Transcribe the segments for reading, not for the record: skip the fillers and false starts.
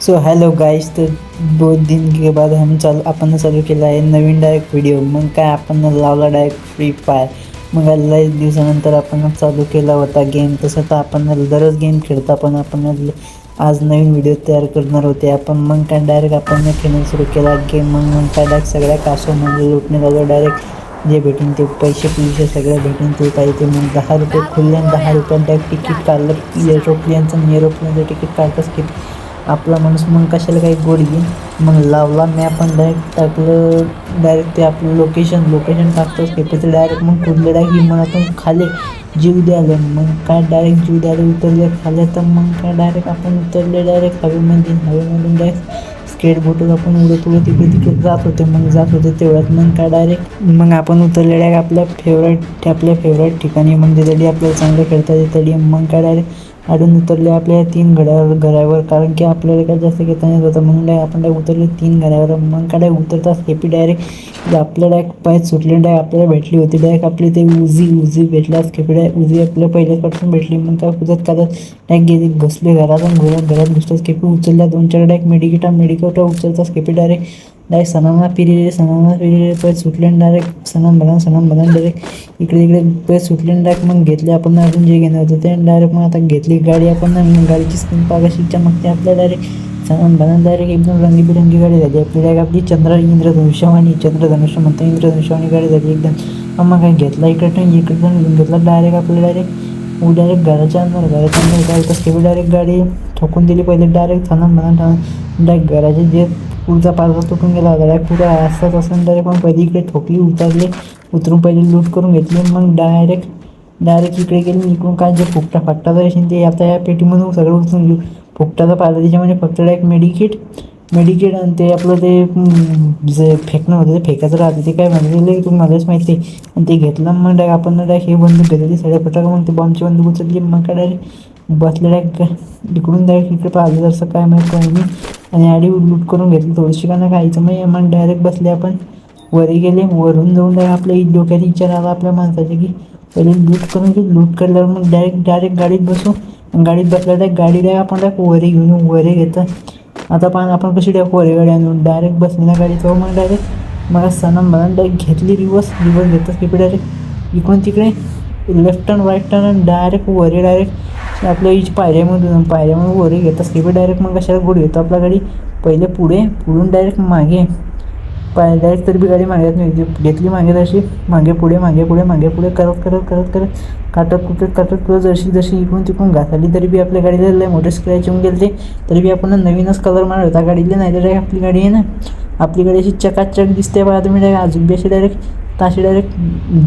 So hello guys, तो 2 दिन के बाद आपण चालू केला आहे नवीन डायरेक्ट व्हिडिओ. मग काय आपण लावला डायरेक्ट फ्री फायर. मग लई दिवसानंतर आपण चालू केला होता गेम. तसं तर आपण दररोज गेम खेळता, पण आपण आज नवीन व्हिडिओ तयार करणार होते आपण. मग काय डायरेक्ट आपण खेळणं सुरू केला गेम. मग काय डायरेक्ट सगळ्या कासोमध्ये लुटणे लागलो. डायरेक्ट जे भेटून ते पैसे सगळे भेटून ते काही ते. मग 10 रुपये खुलले आणि 10 रुपयात डायरेक्ट तिकीट काढलं. एरोप्लेनचं तिकीट काढतंच की आपला माणूस. मग कशाला काही गोड घेईन. मग लावला मॅप पण डायरेक्ट टाकलं. डायरेक्ट ते आपलं लोकेशन टाकतोच की तिथे डायरेक्ट मग कुदले डायरेक्ट विमानातून खाली जीव द्यायला. मग काय डायरेक्ट जीव द्यायला उतरले खाले. तर मग काय डायरेक्ट आपण उतरले डायरेक्ट हवेमधून डायरेक्ट स्केटबोटवर आपण उडत तिकडे जात होते. मग जात होते तेवढ्यात मग काय डायरेक्ट मग आपण उतरले डायरेक्ट आपल्या फेवरेट ठिकाणी. मग तिथे आपल्याला चांगलं खेळता येते. मग काय डायरेक्ट आडून उतरले आपल्या 3 घरावर. कारण की आपल्याला काय जास्त घेता येत होतं. म्हणून आपण उतरले 3 घरावर. मग काय उतरताच हेपी डायरेक्ट आपल्या डायरेक्ट पाय सुटले. डायरेक्ट आपल्याला भेटली होती डायरेक्ट आपली ते उजी भेटल्यास खेपी डायरेक्ट उजी आपल्याला पहिल्यापासून भेटली. मग काय कुदत डायरेक्ट गेली घुसले घरात घुसताच खेपी उचलल्या 2-4 डायरेक्ट मेडिकेटर उचलताच खेपी डायरेक्ट सणांना फिरले पैसे सुटले. डायरेक्ट सणान भरण डायरेक्ट इकडे पैसे सुटले. डायरेक्ट मग घेतले आपण अजून जे घेणं होतं ते. डायरेक्ट मग आता घेतली गाडी आपण. गाडीची स्क्रीन कशी चमकते आपल्या. डायरेक्ट सणान भरण डायरेक्ट एकदम रंगीबिरंगी गाडी झाली आपली. डायरेक्ट आपली चंद्रधनुष्य म्हणता इंद्रधनुष्यवाणी गाडी झाली एकदम. मग काय घेतला इकडे घेतला डायरेक्ट आपल्या डायरेक्ट घराच्या अंदर काय डायरेक्ट गाडी ठोकून दिली पहिले. डायरेक्ट डायरेक्ट घराचे जे पुढचा पारदा तुटून गेला होता डायरेक्ट पुढे असताच असं डायरेक्ट. मग पहिले इकडे ठोकली उतरून पहिले लूट करून घेतली. मग डायरेक्ट इकडे गेली. इकडून काय जे फुकटा असेल ते आता या पेटीमधून सगळं उचलून घेऊ. फुकटाचा पाहिला त्याच्यामध्ये फक्त डायरेक्ट मेडिकेट आणि ते आपलं ते जे फेकणं होतं ते फेकायचं राहतं ते काय म्हणते तुम्ही मलाच माहिती. आणि ते घेतलं. मग डायरेक्ट आपण डायरेक्ट हे बंदूक घेतली सगळ्या फटाका. मग ते बॉम्बची बंदूक उचलली. मग काय डायरेक्ट बसले डायरेक्ट इकडून डायरेक्ट इकडे पाहिलं जसं काय माहीत कोणी मी. आणि आधी लूट करून घेतली थोडीशी का ना खायचं. मग डायरेक्ट बसले आपण वरी गेले. वरून जाऊन डायरेक्ट आपल्या डोक्यात विचार आला आपल्या माणसाचे की पहिले लूट करून घेऊ. लूट केल्यावर मग डायरेक्ट गाडीत बसू. गाडीत बसल्या डायरेक्ट गाडी आपण वरी घेऊन वरी घेतं. आता पण आपण कशी वरी गाडी आणून डायरेक्ट बसली ना गाडीचं. मग डायरेक्ट मला सणन डायरेक्ट घेतली रिवर्स घेतच की डायरेक्ट इकडून तिकडे left turn right turn direct वरी डायरेक्ट आपल्या इच पायऱ्यामधून वरी घेतच की डायरेक्ट. मग कशाला गोड घेतो आपल्या गाडी पहिले पुढून डायरेक्ट मागे डायरेक्ट तरी बी गाडी मागत नाही घेतली मागे तशी मागे पुढे करत काटत जशी इकडून तिकडून घासाली तरी बी आपल्या गाडीला लय मोठे स्क्रॅच येऊन गेले. तरी बी आपण नवीनच कलर मारला होता गाडीला. नाही तर डायरेक्ट आपली गाडी आहे ना आपली गाडी अशी चकाचक दिसते बघा तुम्ही. डायरेक्ट अजून बी अशी डायरेक्ट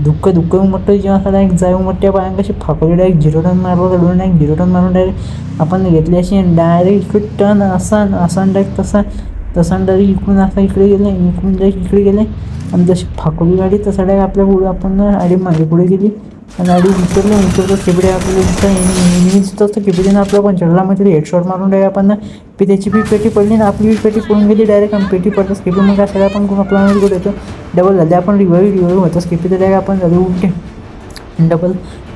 धुक्क मोठं जेव्हा असं डायरेक्ट जाऊ मोठ्या पायां कशी फाकवली. डायरेक्ट 0 टर्न मारलं घालून डायरेक्ट 0 टर्न मारून डायरेक्ट आपण घेतली अशी डायरेक्ट इकडे टर्न असा डायरेक्ट तसा डायरेक्ट इकडून असा इकडे गेले आणि जशी फाकवली गाडी तसा डायरेक्ट आपल्या पुढे आपण आडी मागे पुढे गेली. आणि आडी उतरतो खेपडे आपल्याला नेहमीच असतं खेपडीनं आपल्या पण चढला. मग तरी हेडशॉट मारून डायरेक्ट आपण त्याची बी पेटी पडली ना आपली बी पेटी पडून गेली. डायरेक्ट आपण पेटी पडतच खेपी. मग अशाला आपण आपला कुठे येतो डबल झाले आपण रिव्हाइव्ह होतच खेपी. तर डायरेक्ट आपण झाले उलटे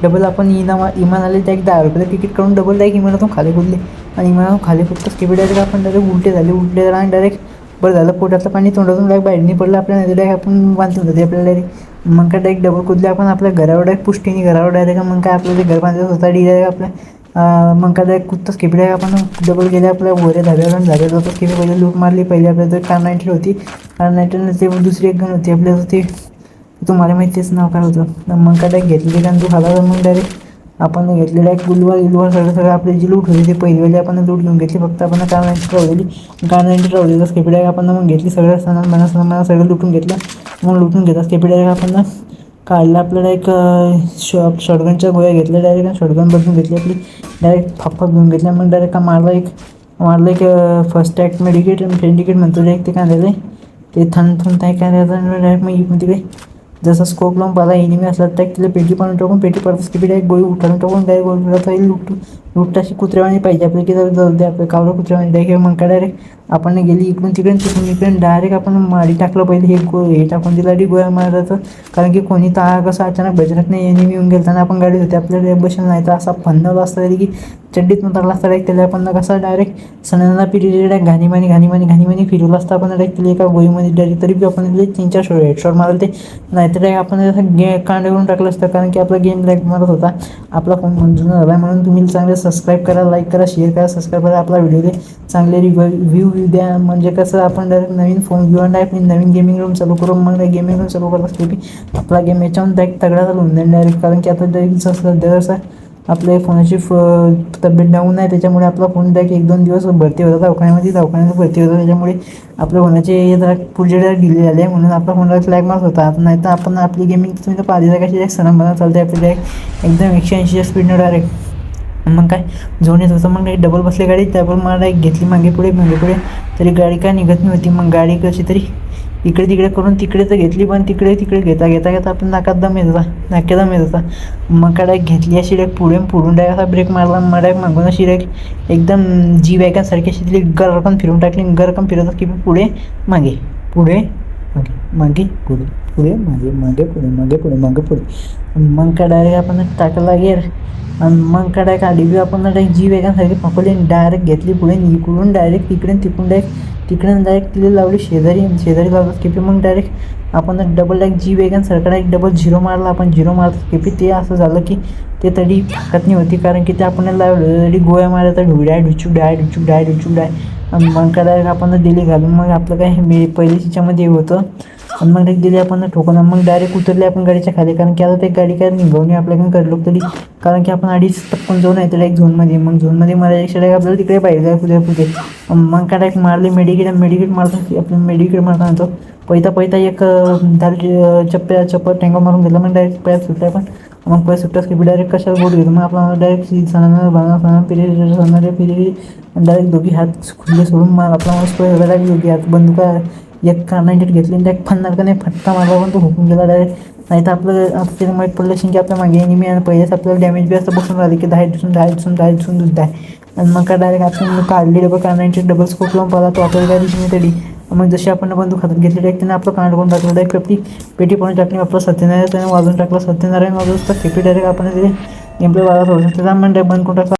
डबल आपण इमानाला त्या 10 रुपयाचं तिकीट काढून डबल डायरेक्ट इमानातून खाली कुदले. आणि इमानातून खाली कुदतच खेपी डायरेक्ट आपण डायरेक्ट उलटे झाले आणि डायरेक्ट बरं झालं पोटातलं पाणी तोंडातून डायरेक्ट बाहेर नाही पडलं आपल्याला. डायरेक्ट आपण बांधून होते आपल्याला डायरेक्ट. मग काय डायरेक्ट डबल कुदले आपण आपल्या घरावर डायरेक्ट पुष्टीने घरावर डायरेक्ट. मग काय आपलं ते घर बांधायचं होता डायरेक्ट आपल्या. मग काय डायरेक्ट कुदतच खेपी डायरेक्ट आपण डबल गेले आपल्या वरे झाल्यावर जातच खेपी. पहिले लूट मारली पहिले आपल्या तर कार 90 होती. कार 90 ते दुसरी एक गण होती आपल्या ते तुम्हाला माहितीच नाव काय होतं. मग काय डायरेक्ट घेतली कारण तू खाला. मग डायरेक्ट आपण घेतले डायरेक्ट गुलवार सगळं आपले जी लूट होती ते पहिलीवाली आपण लूट घेऊन घेतली. फक्त आपण कार 90 राहू दिली स्केपी डायरेक्ट आपण मग घेतली सगळं सणान सगळं लुटून घेतलं. मग लुटून घेतात स्केपी डायरेक्ट आपण काढलं आपल्याला एक शॉटगनच्या गोळ्या घेतल्या डायरेक्ट. शॉटगन बदलून घेतली आपली डायरेक्ट फाक घेऊन घेतल्या. मग डायरेक्ट मारलं एक फर्स्ट ॲक्ट मेडिकेट म्हणतो डायरेक्ट ते काय झालं ते थंड काय डायरेक्ट. मग इकडून तिकडे जसं स्कोप लावून पाहिला एनिमी असला तर तिला पेटी पाडून टाकून पेटी पडतं स्किपी डायरेक्ट गोळी उठारून टाकून डायरेक्ट गोळी लुटून लूट अशी कुत्र्यावानी पाहिजे आपल्या की जाऊ दे आपल्या कावळं कुत्र्यावानी डायरेक्ट मग काय डायरेक्ट आपण गेली इकडून तिकडून डायरेक्ट आपण मारी टाकलं पहिले हे टाकून दिला गोळ्या मारायचं. कारण की कोणी कसं अचानक बजरत नाही एनिमी येऊन गेलताना आपण गाडीत होते आपल्याला बसेल नाही तर असा फंदावला असता तरी की चड्डीत टाकला असता डायरेक्ट त्याला आपण कसं डायरेक्ट सणांना पिढी डायरेक्ट घाणीमानी फिरवलं असतं आपण डायरेक्ट तिला एका गोळीमध्ये डायरेक्ट तरी बी आपण 3-4 हेडशॉट मारले ते नाहीतर आपण असं कांड करून टाकलं असतं. कारण की आपला गेम लॅग मारत होता. आपला फोन मंजूर झाला म्हणून तुम्ही चांगले सबस्क्राईब करा, लाईक करा, शेअर करा, सबस्क्राईब करा. आपला व्हिडिओ चांगले रिव्ह्यू द्या. म्हणजे कसं आपण डायरेक्ट नवीन फोन घेऊन डायरेक्ट नवीन गेमिंग रूम चालू करून मग गेमिंग रूम चालू करत असतो की आपला गेम याच्याहून डायरेक्ट तगडा चालू होऊन जाईल डायरेक्ट. कारण की आता डायरेक्ट सध्या आपल्या फोनाची तब्येत डाऊन आहे त्याच्यामुळे आपला फोन डायरेक्ट 1-2 दिवस भरती होता दवाखान्यात भरती होता. त्याच्यामुळे आपल्या फोनाचे जरा पुढचे डायरेक्ट डिले झाले म्हणून आपला फोनला फ्लॅग मारत होता. नाही तर आपण आपली गेमिंग तुम्ही तर पाहिजे कशी डायरेक्ट सणांबना चालते आपली डायरेक्ट एकदम 180च्या स्पीडनं डायरेक्ट. मग काय झोन येत होतं मग डबल बसले गाडी त्यावर मला एक घेतली मागे पुढे तरी गाडी काय निघत नव्हती. मग गाडी कशी तरी इकडे तिकडे करून तिकडे तर घेतली पण तिकडे घेता आपण नाक्यात दम येत होता. मग काय डायरेक्ट घेतली अशी डायरेक्ट पुढून डायरेक्ट असा ब्रेक मारला मग डायरेक्ट मागून अशी डायरेक्ट एकदम जी वॅगनसारखी अशी तिली गरकन फिरून टाकली. गरकन फिरत की पुढे मागे मग काय डायरेक्ट आपण टाकला गेर आणि मग काय डायरेक्ट आधी बी आपण डायरेक्ट जी वॅगनसारखी पकडली डायरेक्ट घेतली पुढे इकडून डायरेक्ट तिकडून डायरेक्ट तिला लावली शेजारी लावलं स्किपी. मग डायरेक्ट आपण डबल डायरेक्ट जी वॅगन सरकार एक डबल झिरो मारला आपण झिरो मारतो स्किपी. ते असं झालं की ते तरी ताकद नाही होती कारण की ते आपण लावलं गोळ्या मारायचा ढुचूक डाय आणि मग काय डायरेक्ट आपण दिली घालून मग आपलं काय मी पहिल्या तिच्यामध्ये होतं आणि मग दिली आपण ठोकून मग डायरेक्ट उतरले आपण गाडीच्या खाली. कारण की आता ते गाडी काय निघवणे आपल्याकडून करलो तरी कारण की आपण आधीच टपकन जाऊन आहे त्याला एक झोनमध्ये मग झोनमध्ये मारायच्या आपल्याला तिकडे पाहिजे पुढे मग काय डायरेक्ट मारले मेडिकेट मारतो आपण मेडिकेट मारतो पैता एक चप्पल टँगो मारून गेला मग डायरेक्ट पायात सुटला पण मग पाय सुटताच की डायरेक्ट कशाला बोट घेतो मग आपला डायरेक्ट फिरी डायरेक्ट दोघी हात खुले सोडून मग आपला डायरेक्ट दोघी हात बंदुका एक कार्नाईट घेतली डायरेक्ट फन्नार का नाही फटका मारला पण तो हुकून गेला डायरेक्ट. नाही तर आपलं आता त्याला माहीत पडलं असेल की आपल्या मागे एनिमी आणि पहिलेच आपल्याला डॅमेज बी असं बसून राहिले की 10 दिसून आणि मग काय डायरेक्ट आपण काढली डबल स्कोप लावून पाहिला तो आपल्याला काय दिसून तरी मग जशी आपण बंदूक हातात घेतली डायरेक्ट त्याने आपलं कांड करून टाकलं डायरेक्ट पेटी पण टाकली आपलं सत्यनारायण त्याने वाजून टाकलं सत्यनारायण वाजवत तर खेपी डायरेक्ट आपण ते गेमप्ले वाजत होतं त्याचा आपण बंद करून टाकला.